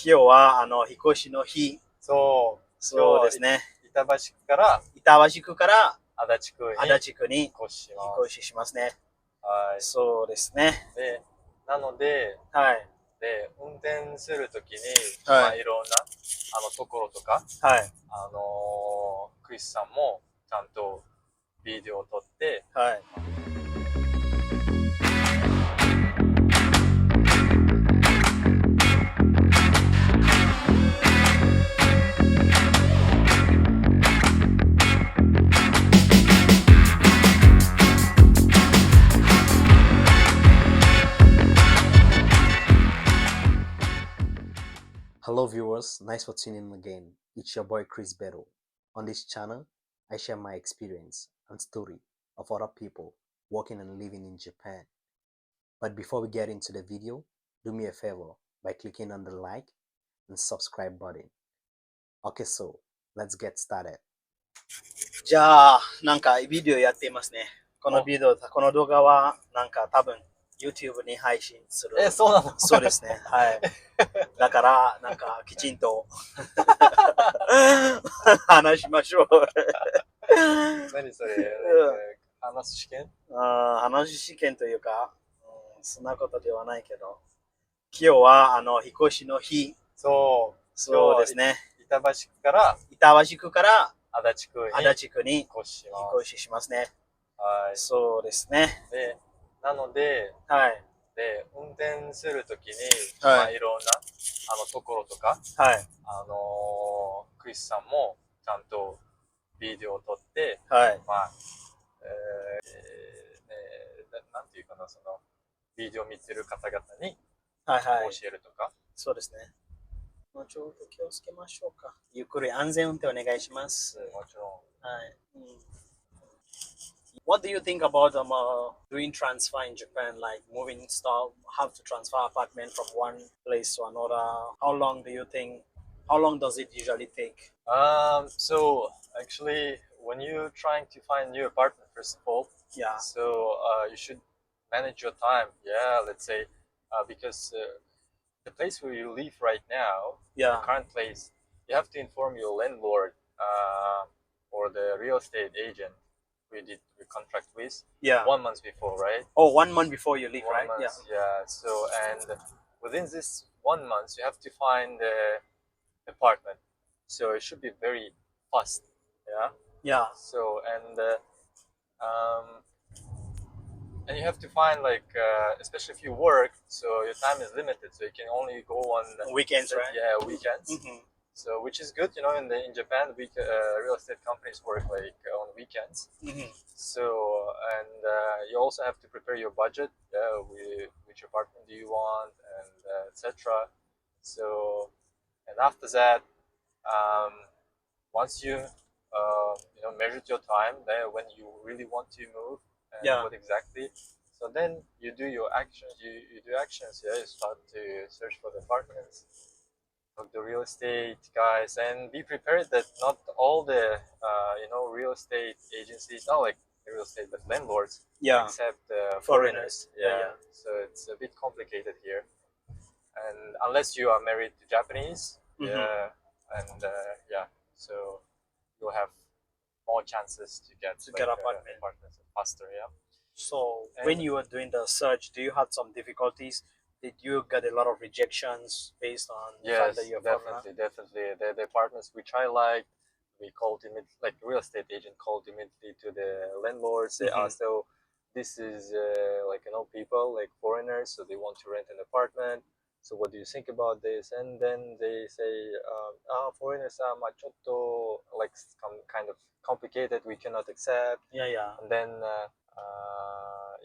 今日は引っ越しの日。そうですね。板橋区から板橋区から足立区に足立区に引っ越しします。引っ越ししますね。はい。そうですね。で、なので、はい。で、運転するときに、はいまあいろんな、ところとか、はい。クリスさんもちゃんとビデオを撮って、はい。Hello viewers, nice for tuning in again. It's your boy Chris Beto. On this channel, I share my experience and story of other people working and living in Japan. But before we get into the video, do me a favor by clicking on the like and subscribe button. Okay, so let's get started. じゃあ、なんかビデオやっていますね。この動画はなんか多分 YouTube に配信する。そうなの？そうですね。はい。だから、なんかきちんと話しましょう。何それ？話す試験？話試験というか、そんなことではないけど、今日は引っ越しの日。そうですね。板橋区から足立区に引っ越ししますね。はい。そうですね。で、なので、はい。で、運転するときに、はいまあいろんな、ところとか、はい。クリスさんもちゃんとビデオを撮って、はい。まあ、なんていうかな、その、ビデオを見てる方々にはいはい。教えるとか。そうですね。もうちょっと気をつけましょうか。ゆっくり安全運転お願いします。もちろん。はい。What do you think about doing transfer in Japan, like moving stuff, have to transfer apartment from one place to another? How long do you think? How long does it usually take? So actually, when you're trying to find a new apartment, first of all, Yeah. so you should manage your time. Yeah, let's say, because the place where you live right now, Yeah. the current place, you have to inform your landlord or the real estate agent we did the contract with. Yeah. 1 month before, right? Oh, 1 month before you leave, 1 right? month, Yeah. yeah. So and within this 1 month, you have to find the apartment. So it should be very fast. Yeah. Yeah. So and you have to find like especially if you work, so your time is limited, so you can only go on Weekends, right? Yeah, weekends. Mm-hmm. So which is good, in Japan, real estate companies work like on weekends. Mm-hmm. So and you also have to prepare your budget. Which apartment do you want, and etc. So and after that, once you measured your time, then when you really want to move and Yeah. what exactly, so then you do your actions. You do actions. Yeah, you start to search for the apartments, talk to real estate guys, and be prepared that not all the real estate agencies, not like real estate but landlords, Yeah. accept Foreigners. Yeah. So it's a bit complicated here, and unless you are married to Japanese, yeah, and yeah, so you'll have more chances to get apartments faster. Yeah. So when you were doing the search, do you have some difficulties? Did you get a lot of rejections based on the fact that you're definitely. The apartments which I liked, we called immediately, like real estate agent called immediately to the landlords. They asked, so this is people like foreigners, so they want to rent an apartment. So what do you think about this? And then they say, foreigners are like kind of complicated. We cannot accept. Yeah. And then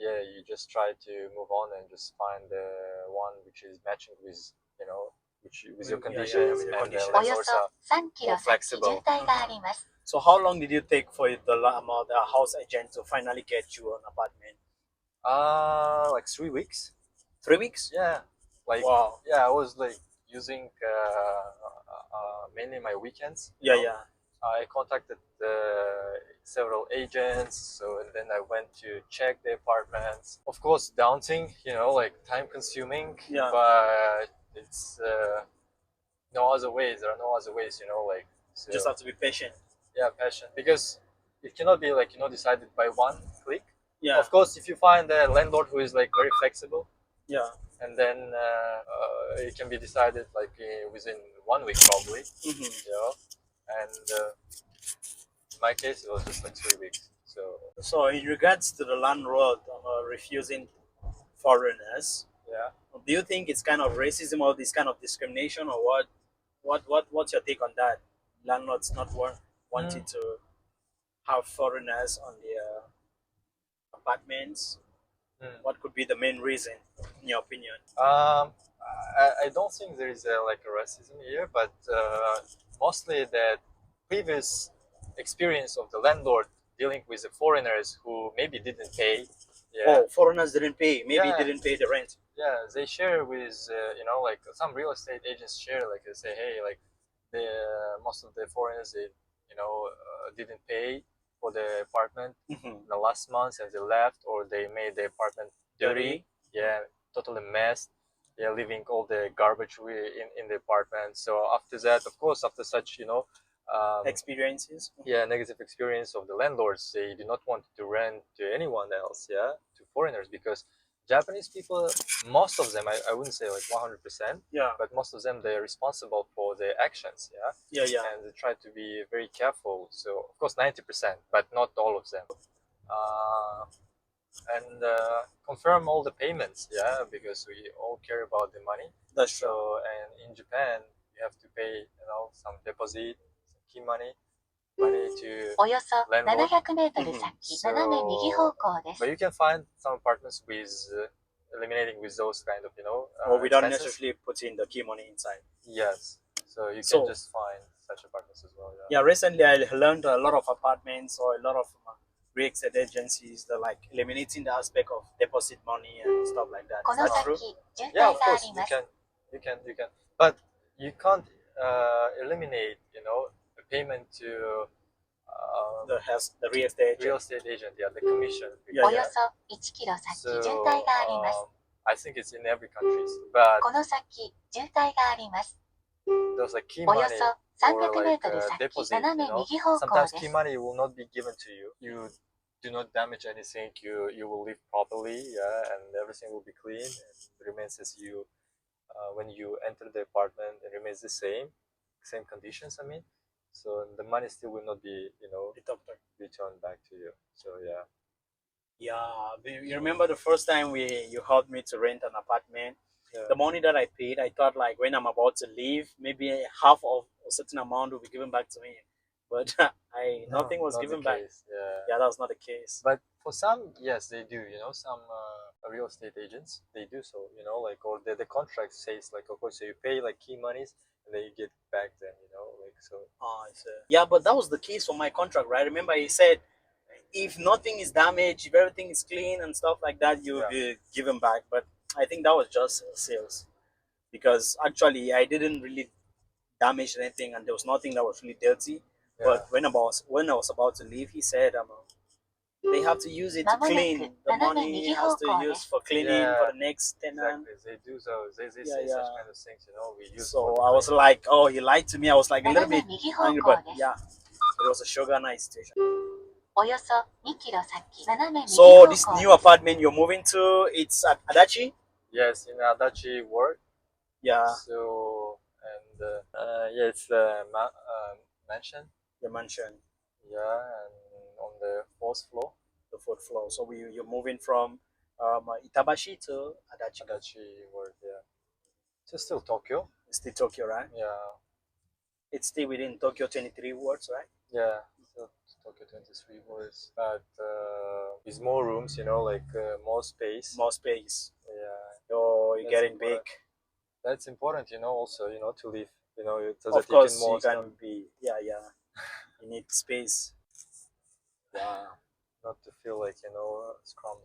yeah, you just try to move on and just find the one which is matching with with your conditions, and the landlords are more flexible. So how long did you take for the house agent to finally get you an apartment? Like 3 weeks. 3 weeks? Yeah. Like wow. Yeah, I was like using mainly my weekends. Yeah. I contacted several agents, so and then I went to check the apartments. Of course, daunting, like time consuming. Yeah. But it's no other ways. There are no other ways, like. So, Just have to be patient. Yeah, passion, because it cannot be like decided by one click. Yeah. Of course, if you find a landlord who is like very flexible, Yeah. and then it can be decided like within 1 week probably. And in my case it was just like 3 weeks. So in regards to the landlord refusing foreigners, Yeah. do you think it's kind of racism or this kind of discrimination, or what? What's your take on that? Landlords not wanting to have foreigners on their apartments. What could be the main reason, in your opinion? I don't think there is like a racism here, but mostly that previous experience of the landlord dealing with the foreigners who maybe didn't pay. Yeah. Oh, foreigners didn't pay. Maybe Yeah. didn't pay the rent. Yeah, they share with like some real estate agents share, like they say, hey, like the most of the foreigners, they didn't pay for the apartment in the last month, and they left, or they made the apartment dirty. Yeah, totally messed. Yeah, leaving all the garbage in the apartment. So after that, of course, after such Experiences. yeah, negative experience of the landlords, they do not want to rent to anyone else, yeah, to foreigners, because Japanese people, most of them, I wouldn't say like 100%, Yeah. but most of them, they're responsible for their actions, yeah. Yeah. And they try to be very careful. So of course 90%, but not all of them. And confirm all the payments, yeah, because we all care about the money. That's true. So, and in Japan, you have to pay, some deposit, some key money to およそ landlord. 700メートル先、斜め右方向です。 But you can find some apartments with eliminating with those kind of Or we don't expenses. necessarily put in the key money inside. Yes, so you So- can just find such apartments as well. Yeah, recently I learned a lot of apartments or a lot of real estate agencies, they're like eliminating the aspect of deposit money and stuff like that. こ Is の that true? 先、渋 Yeah, 滞 of があ course り you ます。 can, you can, but you can't eliminate, the payment to The real estate real agent. estate agent, yeah, the commission. Yeah, およそ1キロ先、 So 渋滞があります。 I think it's in every countries, but この先、渋滞があります。 those like key およ money そ or 300メー like トル先、 deposit, 斜め右方向 sometimes で key す。 money will not be given to you. You do not damage anything. You will live properly, yeah, and everything will be clean and remains as you when you enter the apartment. It remains the same conditions. I mean, so the money still will not be returned back to you. So yeah. Yeah, you remember the first time you helped me to rent an apartment? Yeah. The money that I paid, I thought like when I'm about to leave, maybe half of a certain amount will be given back to me. But nothing was not given the back. case, yeah. Yeah, that was not the case. But for some, yes, they do. Some real estate agents, they do so. Like, or the contract says like, of course, so you pay like key monies and then you get back then. Like so. Yeah, but that was the case for my contract, right? Remember, he said if nothing is damaged, if everything is clean and stuff like that, you'll be given back. But I think that was just sales, because actually I didn't really damage anything, and there was nothing that was really dirty. Yeah. But when I was about to leave, he said they have to use it to clean. The money has to use for cleaning for the next tenant. Exactly, they do so. They say Yeah, such yeah. kind of things. We use. So I was like, oh, he lied to me. I was like a little bit angry, but yeah, it was a sugar nice station. およそ2キロ先、斜め右 So 方 this 向 new apartment you're moving to, it's at Adachi? Yes, in Adachi ward. Yeah, So and yeah, it's mansion. the mansion, Yeah, and on the fourth floor. the fourth floor. So you're moving from Itabashi to Adachi. Adachi ward. Yeah. So still Tokyo. It's still Tokyo, right? Yeah. It's still within Tokyo 23 wards, right? Yeah. Still Tokyo 23 wards, but with more rooms. Like more space. More space. Yeah. Oh, you're That's getting important. big. That's important. Also, to live. So Of that course, you you can more can be. Yeah. You need space. Yeah. not to feel like scrum.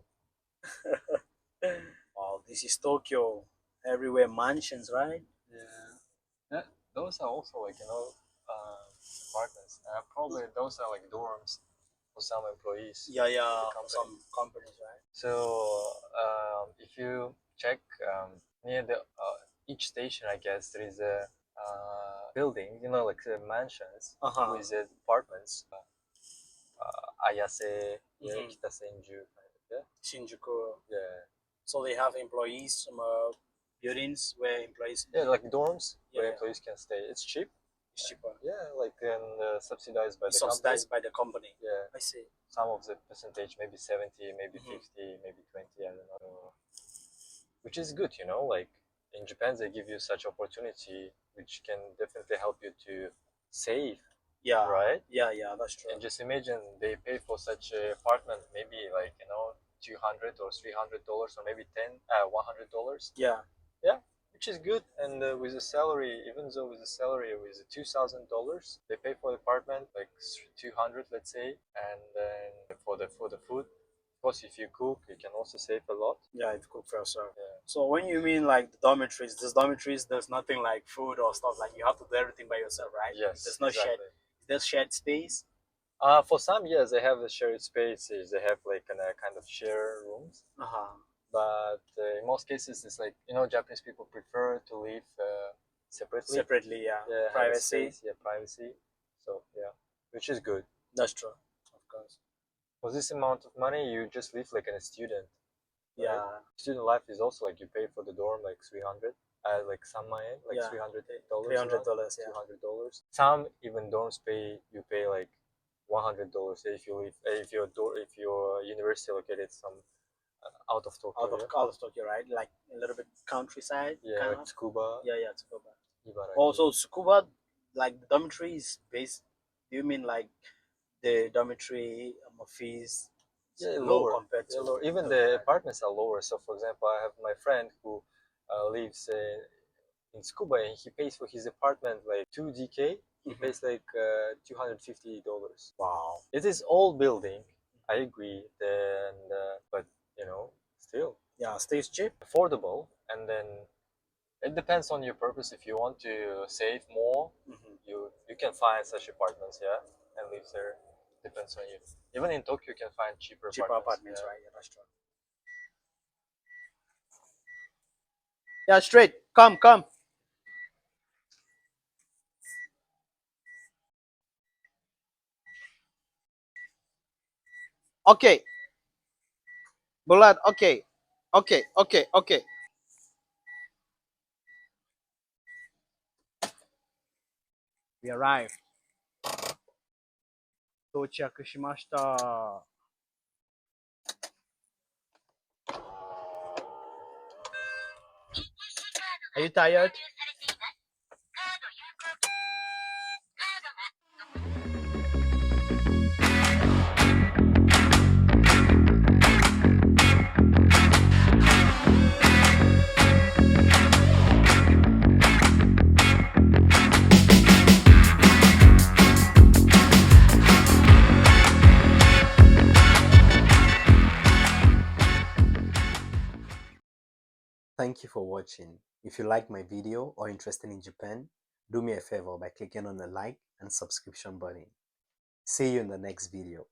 Wow, this is Tokyo. Everywhere mansions, right? Yeah. Those are also like apartments. Probably those are like dorms for some employees. Yeah. company. Some companies, right? So if you check near the each station, I guess there is a building, you know, like mansions Uh-huh. with apartments. Ayase, yeah, Mhm. Kitasenju, kind of, yeah. Shinjuku. Yeah. So they have employees, some buildings where employees. Yeah, like dorms where Yeah. employees can stay. It's cheap. It's cheaper. Yeah, like and subsidized by It's the company. subsidized by the company. Yeah, I see. some of the percentage, maybe 70, maybe Mhm. 50, maybe 20, I don't know. Which is good, you know, like in Japan they give you such opportunity which can definitely help you to save, Yeah. right? Yeah, that's true. And just imagine they pay for such a apartment maybe like, you know, $200 or $300 or maybe $100. Yeah. Yeah, which is good. And with a salary, even though with a salary with $2,000, they pay for the apartment like 200, let's say, and then for the food. Of course, if you cook, you can also save a lot. Yeah, it cook for yourself. Yeah. So when you mean like the dormitories, there's nothing like food or stuff, like you have to do everything by yourself, right? Yes, There's no shared. exactly. There's shared space. For some, yes, they have the shared spaces. They have like a kind of share rooms. Uh-huh. But in most cases, it's like, you know, Japanese people prefer to live separately. Separately, yeah. Yeah, have a Privacy. space, yeah, privacy. So yeah, which is good. That's true. Of course. For this amount of money, you just live like a student. Right? Yeah. Student life is also like you pay for the dorm like 300, like some money, like Yeah. $300. $300, yeah. $200. Some even dorms pay like $100 if you live if your university located some out of Tokyo. Out of Tokyo, right? Like a little bit countryside. Yeah, kind like of. Tsukuba, Yeah, Tsukuba. Ibaraki. Also, Tsukuba, like the dormitory is based. Do you mean like the dormitory fees Yeah, low lower. compared Yeah, to lower. Even Tokyo, the right? apartments are lower. So, for example, I have my friend who lives in Tsukuba, and he pays for his apartment like 2 DK. He Mhm. pays like $250. Wow. It is old building. I agree. Then, but you know, still Yeah, stays cheap. affordable. And then it depends on your purpose. If you want to save more, Mhm. you can find such apartments, yeah, and live there. Depends on you. Even in Tokyo, you can find cheaper Apartments, yeah. right? Yeah, that's true. Yeah, straight. Come. Okay, Bulat. Okay. We arrived. 到着しました。Are you tired? Thank you for watching. If you like my video or interested in Japan, do me a favor by clicking on the like and subscription button. See you in the next video.